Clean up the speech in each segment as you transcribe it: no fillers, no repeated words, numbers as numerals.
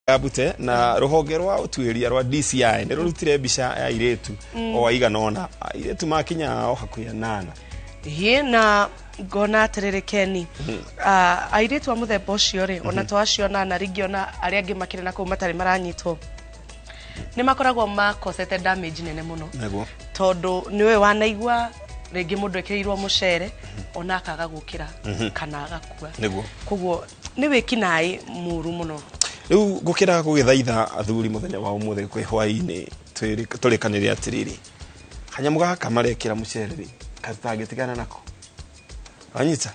Abute na ruhonge rwa utuiria rwa DCI nĩ rũrutire mbica ya iretu o aigana ona iretu makinya o hakuya 8 na ngona atiriri Keni airetu wa muthemba ucio ri ona twaciona na ringi ona aria angi makire na ku matari maranyitwo ni makoragwo makosete damage nene muno tondu niwe wanaigua ringi mundu ekirirwo mucere ona akaga gukira kana agakua koguo ni wikinai muru muno riu gukira gugithaitha athuri muthenya wa umuthe kwi hwaini turikanire atiriri kanyamu gaka marekira mucere ri katagitigana nako anyita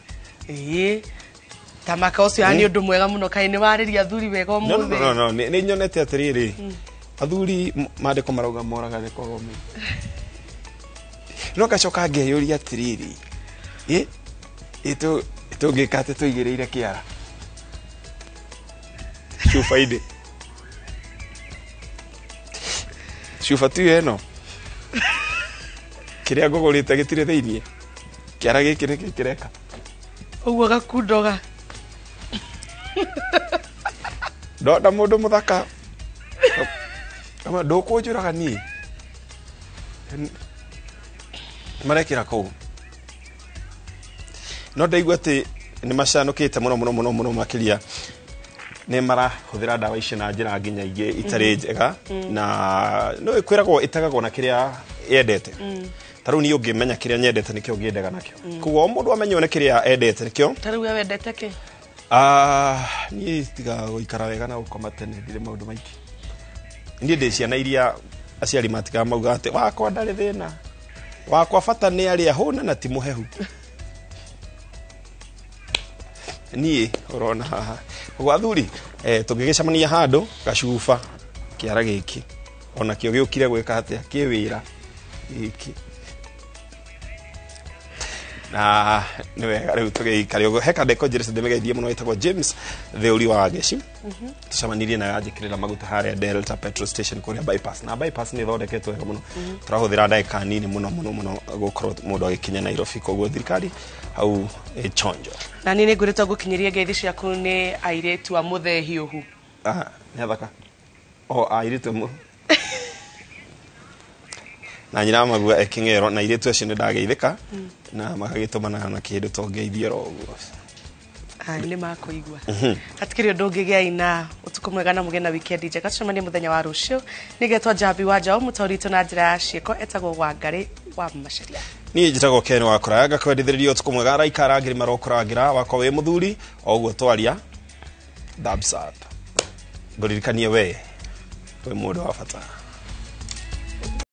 tamaka ucio ani undu mwega muno kai ni wariria athuri wega umuthe no ni nyonete atiriri athuri mandiko marauga moraga rekogomi no kacoka ngeyuria atiriri ito ngikate tuigireire kiara Shufa tu eno kiria gogorite gitire theinie kiara gikire kireka uguo gakundoga nda mundu muthaka ama ndukujuraga ni marekira ko no ndaigua ati ni macanukite muno makiria ne mara huthira dawa ici na njira nginya ingi itari njega na no ikwiragwo itagagwo na kiria yendete taru ni ungimenya kiria nyendete nikio ngiendaga nakio kuo mundu amenye one kiria endete nikio taru we wendete ki ni tiga guikara wega na ukoma tene ndire maundu maiki ndi ndiciana iria aciari matiga mauga ati wakwa ndari thina wakwa bata ni ari ahuna na ti muhehu ni urona haha gwathuri tungigicamania handu gacufa kiara giki ona kio giukire gwika atia kiwira giki na ni wega riu tugikari ugo heka ndeko njire ndemegeithie muno itagwo James Theuri wa Geci tucamanirie na yajikirira maguta haria Delta petrol station kuria bypass na bypass ni thondeketwo wega muno turahuthira ndagika nini muno gukorwo mundu agikinya Nairobi koguo thirikari au chonjo na nini ngurita gukinyiria ngeithi ciaku ni airetu wa muthe hiuhu ni thaka airetu mu na nyina magua ekingero na iretu acio ni ndageithika na magagitumana na kindu tongeithie roguo ni makuigua hatikiri undu ngigia ina utuku mwega na mugena weekend njega tucemanie muthenya wa rucio nigetwa Jambi wa Njau mutaurito na njira ya cieko etagwo Wangari wa Macharia ni njitagwo Ken wa Kuraga kwendithiririo utuku mwega raikara ngiri marokoragira wako we muthuri oguo twaria dabs up ngoririkanie we mundu wa bata